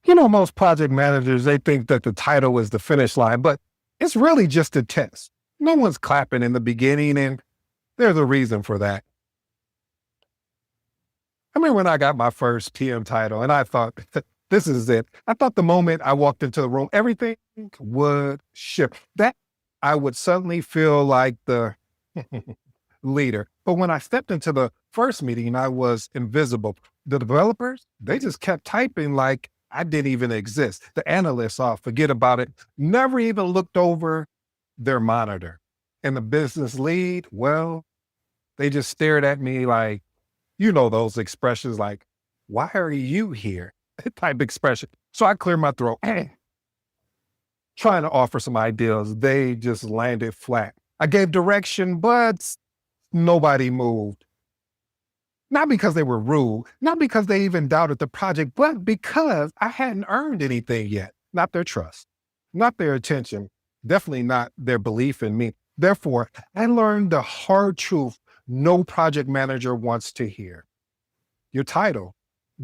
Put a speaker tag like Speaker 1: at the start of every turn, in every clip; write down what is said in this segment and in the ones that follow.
Speaker 1: Most project managers, they think that the title is the finish line, but it's really just a test. No one's clapping in the beginning, and there's a reason for that. I mean, when I got my first PM title and I thought, this is it. I thought the moment I walked into the room, everything would shift. That I would suddenly feel like the leader. But when I stepped into the first meeting, I was invisible. The developers, they just kept typing like I didn't even exist. The analysts, forget about it, never even looked over their monitor. And the business lead, well, they just stared at me like, those expressions like, why are you here? Type expression. So I cleared my throat, trying to offer some ideas. They just landed flat. I gave direction, but nobody moved. Not because they were rude, not because they even doubted the project, but because I hadn't earned anything yet. Not their trust, not their attention, definitely not their belief in me. Therefore, I learned the hard truth no project manager wants to hear. Your title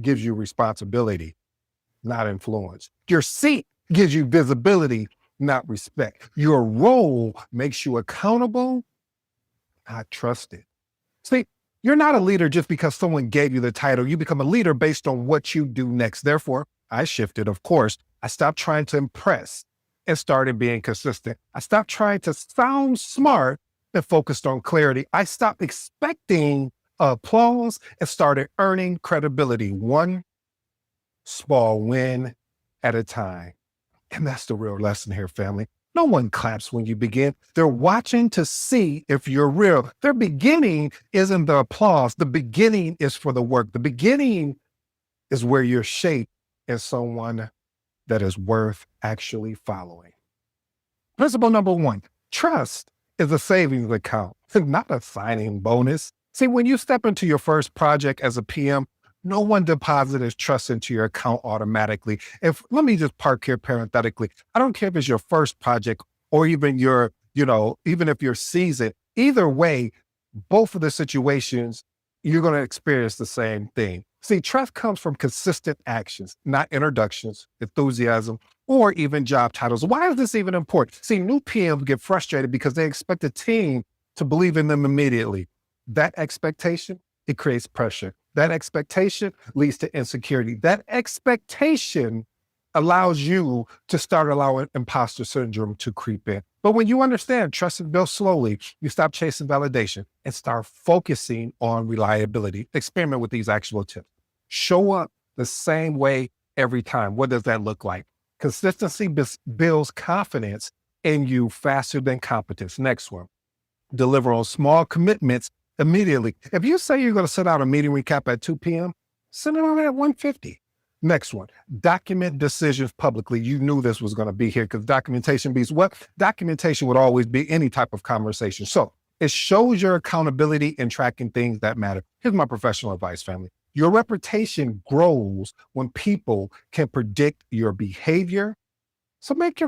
Speaker 1: gives you responsibility, not influence. Your seat gives you visibility, not respect. Your role makes you accountable, not trusted. See, you're not a leader just because someone gave you the title. You become a leader based on what you do next. Therefore, I shifted, of course. I stopped trying to impress and started being consistent. I stopped trying to sound smart and focused on clarity. I stopped expecting applause and started earning credibility, one small win at a time. And that's the real lesson here, family. No one claps when you begin. They're watching to see if you're real. Their beginning isn't the applause. The beginning is for the work. The beginning is where you're shaped as someone that is worth actually following. Principle number one, trust is a savings account, not a signing bonus. See, when you step into your first project as a PM, no one deposits trust into your account automatically. Let me just park here parenthetically. I don't care if it's your first project or even even if you're seasoned, either way, both of the situations, you're going to experience the same thing. See, trust comes from consistent actions, not introductions, enthusiasm, or even job titles. Why is this even important? See, new PMs get frustrated because they expect a team to believe in them immediately. That expectation, it creates pressure. That expectation leads to insecurity. That expectation allows you to start allowing imposter syndrome to creep in. But when you understand trust is built slowly, you stop chasing validation and start focusing on reliability. Experiment with these actual tips. Show up the same way every time. What does that look like? Consistency builds confidence in you faster than competence. Next one, deliver on small commitments immediately. If you say you're going to send out a meeting recap at 2 p.m., send it out at 1:50. Next one, document decisions publicly. You knew this was going to be here because documentation beats what? Documentation would always be any type of conversation. So it shows your accountability in tracking things that matter. Here's my professional advice, family. Your reputation grows when people can predict your behavior. So make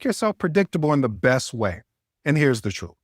Speaker 1: yourself predictable in the best way. And here's the truth.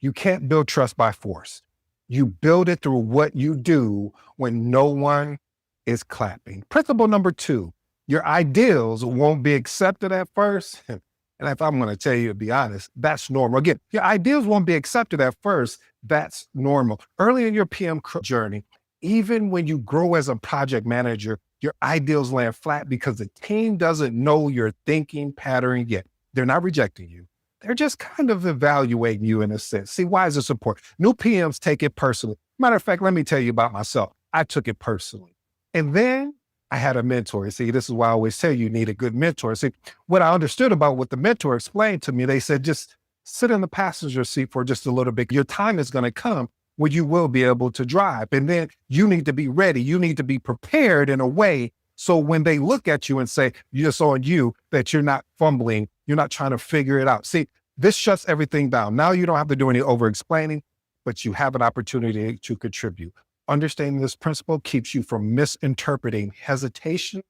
Speaker 1: You can't build trust by force. You build it through what you do when no one is clapping. Principle number two, your ideals won't be accepted at first. And if I'm going to tell you to be honest, that's normal. Again, your ideals won't be accepted at first. That's normal. Early in your PM journey, even when you grow as a project manager, your ideals land flat because the team doesn't know your thinking pattern yet. They're not rejecting you. They're just kind of evaluating you in a sense. See, why is this important? New PMs take it personally. Matter of fact, let me tell you about myself. I took it personally. And then I had a mentor. See, this is why I always tell you need a good mentor. See, what I understood about what the mentor explained to me, they said, just sit in the passenger seat for just a little bit. Your time is going to come when you will be able to drive. And then you need to be ready. You need to be prepared in a way so when they look at you and say, it's on you, that you're not fumbling, you're not trying to figure it out. See, this shuts everything down. Now you don't have to do any over-explaining, but you have an opportunity to contribute. Understanding this principle keeps you from misinterpreting hesitation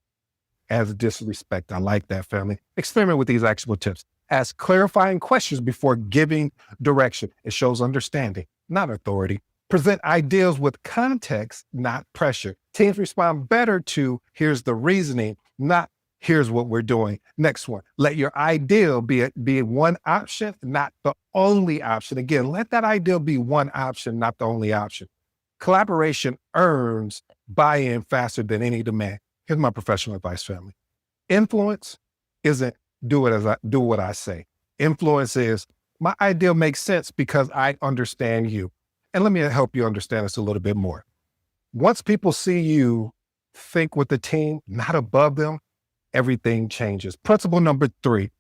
Speaker 1: as disrespect. I like that, family. Experiment with these actionable tips. Ask clarifying questions before giving direction. It shows understanding, not authority. Present ideas with context, not pressure. Teams respond better to, here's the reasoning, not Here's what we're doing. Next one, let your ideal be one option, not the only option. Again, let that ideal be one option, not the only option. Collaboration earns buy-in faster than any demand. Here's my professional advice, family. Influence isn't do what I say. Influence is my ideal makes sense because I understand you. And let me help you understand this a little bit more. Once people see you think with the team, not above them, everything changes. Principle number 3,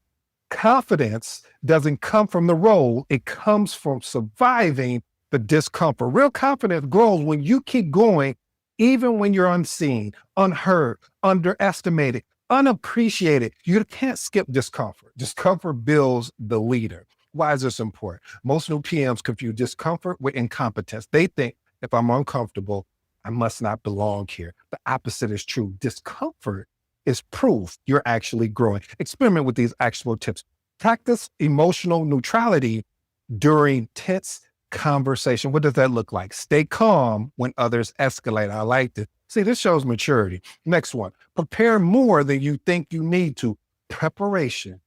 Speaker 1: confidence doesn't come from the role. It comes from surviving the discomfort. Real confidence grows when you keep going, even when you're unseen, unheard, underestimated, unappreciated. You can't skip discomfort. Discomfort builds the leader. Why is this important? Most new PMs confuse discomfort with incompetence. They think if I'm uncomfortable, I must not belong here. The opposite is true. Discomfort is proof you're actually growing. Experiment with these actual tips. Practice emotional neutrality during tense conversation. What does that look like? Stay calm when others escalate. I like this. See, this shows maturity. Next one, prepare more than you think you need to. Preparation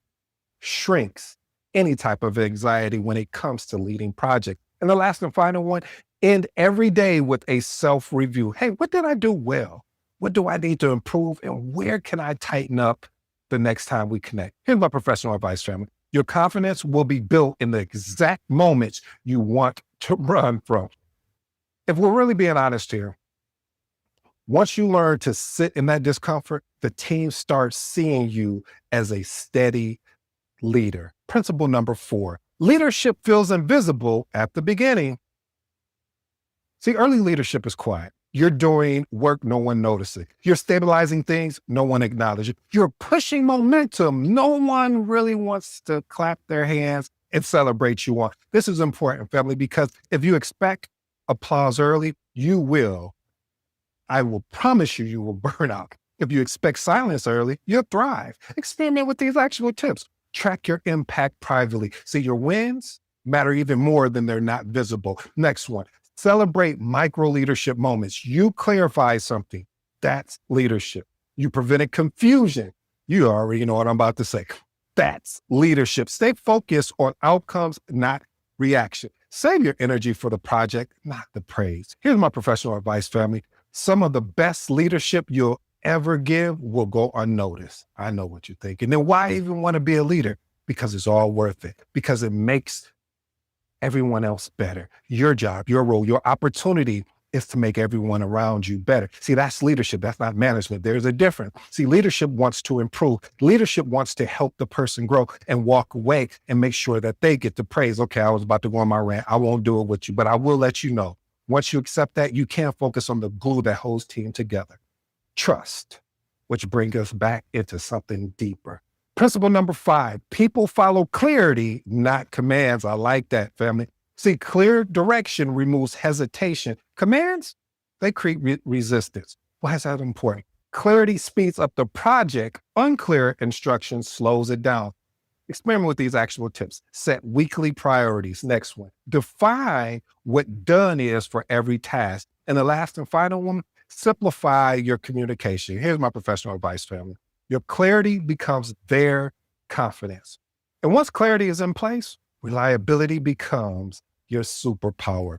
Speaker 1: shrinks any type of anxiety when it comes to leading projects. And the last and final one, end every day with a self-review. Hey, what did I do well? What do I need to improve? And where can I tighten up the next time we connect? Here's my professional advice, family. Your confidence will be built in the exact moments you want to run from. If we're really being honest here, once you learn to sit in that discomfort, the team starts seeing you as a steady leader. Principle number 4, leadership feels invisible at the beginning. See, early leadership is quiet. You're doing work no one notices. You're stabilizing things no one acknowledges. You're pushing momentum. No one really wants to clap their hands and celebrate you on. This is important, family, because if you expect applause early, you will. I will promise you, you will burn out. If you expect silence early, you'll thrive. Experiment with these actual tips. Track your impact privately. See, your wins matter even more than they're not visible. Next one. Celebrate micro leadership moments. You clarify something. That's leadership. You prevented confusion. You already know what I'm about to say. That's leadership. Stay focused on outcomes, not reaction. Save your energy for the project, not the praise. Here's my professional advice, family. Some of the best leadership you'll ever give will go unnoticed. I know what you're thinking. Then why even want to be a leader? Because it's all worth it. Because it makes everyone else better. Your job, your role, your opportunity is to make everyone around you better. See, that's leadership. That's not management. There's a difference. See, leadership wants to improve. Leadership wants to help the person grow and walk away and make sure that they get the praise. Okay, I was about to go on my rant. I won't do it with you, but I will let you know. Once you accept that, you can focus on the glue that holds team together. Trust, which brings us back into something deeper. Principle number 5, people follow clarity, not commands. I like that, family. See, clear direction removes hesitation. Commands, they create resistance. Why is that important? Clarity speeds up the project. Unclear instruction slows it down. Experiment with these actual tips. Set weekly priorities. Next one. Define what done is for every task. And the last and final one, simplify your communication. Here's my professional advice, family. Your clarity becomes their confidence. And once clarity is in place, reliability becomes your superpower.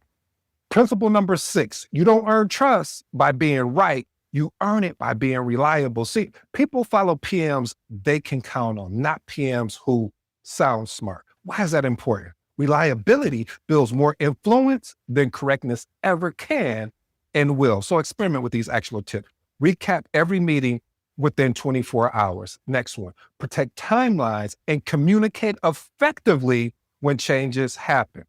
Speaker 1: Principle number 6, you don't earn trust by being right. You earn it by being reliable. See, people follow PMs they can count on, not PMs who sound smart. Why is that important? Reliability builds more influence than correctness ever can and will. So experiment with these actual tips. Recap every meeting within 24 hours. Next one, protect timelines and communicate effectively when changes happen.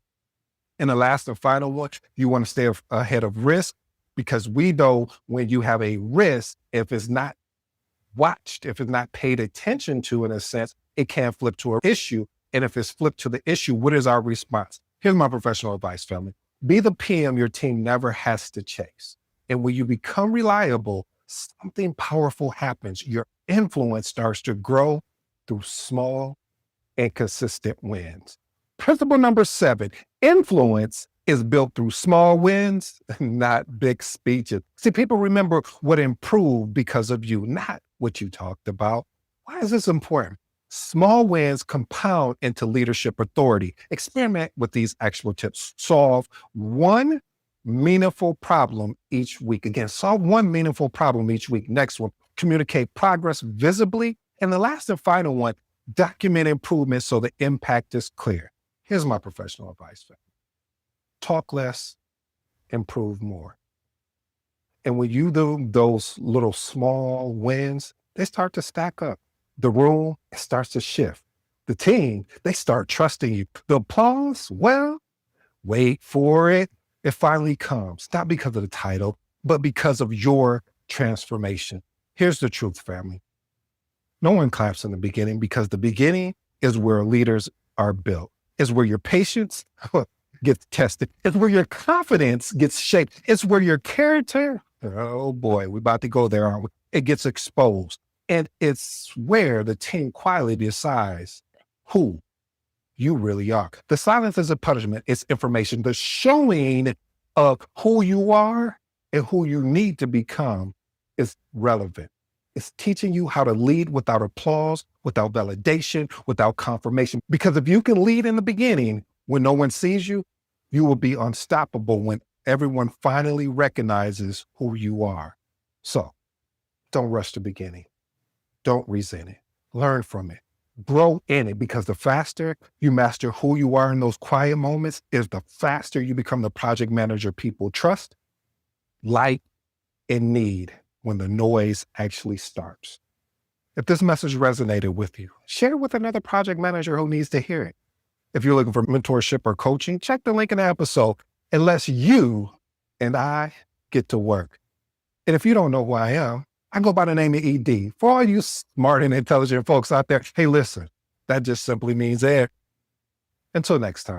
Speaker 1: And the last and final one, you want to stay ahead of risk, because we know when you have a risk, if it's not watched, if it's not paid attention to in a sense, it can flip to an issue. And if it's flipped to the issue, what is our response? Here's my professional advice, family. Be the PM your team never has to chase. And when you become reliable, something powerful happens. Your influence starts to grow through small and consistent wins. Principle number 7, influence is built through small wins, not big speeches. See, people remember what improved because of you, not what you talked about. Why is this important? Small wins compound into leadership authority. Experiment with these actual tips. Solve one meaningful problem each week. Again, solve one meaningful problem each week. Next one, communicate progress visibly. And the last and final one, document improvement so the impact is clear. Here's my professional advice. Talk less, improve more. And when you do those little small wins, they start to stack up. The room, it starts to shift. The team, they start trusting you. The applause, well, wait for it. It finally comes, not because of the title, but because of your transformation. Here's the truth, family. No one claps in the beginning because the beginning is where leaders are built. It's where your patience gets tested. It's where your confidence gets shaped. It's where your character, oh boy, we're about to go there, aren't we? It gets exposed. And it's where the team quietly decides who you really are. The silence is a punishment. It's information. The showing of who you are and who you need to become is relevant. It's teaching you how to lead without applause, without validation, without confirmation. Because if you can lead in the beginning when no one sees you, you will be unstoppable when everyone finally recognizes who you are. So don't rush the beginning. Don't resent it. Learn from it. Grow in it, because the faster you master who you are in those quiet moments is the faster you become the project manager people trust, like, and need when the noise actually starts. If this message resonated with you, share it with another project manager who needs to hear it. If you're looking for mentorship or coaching, check the link in the episode and let's you and I get to work. And if you don't know who I am, I go by the name of ED. For all you smart and intelligent folks out there, hey, listen, that just simply means air. Until next time.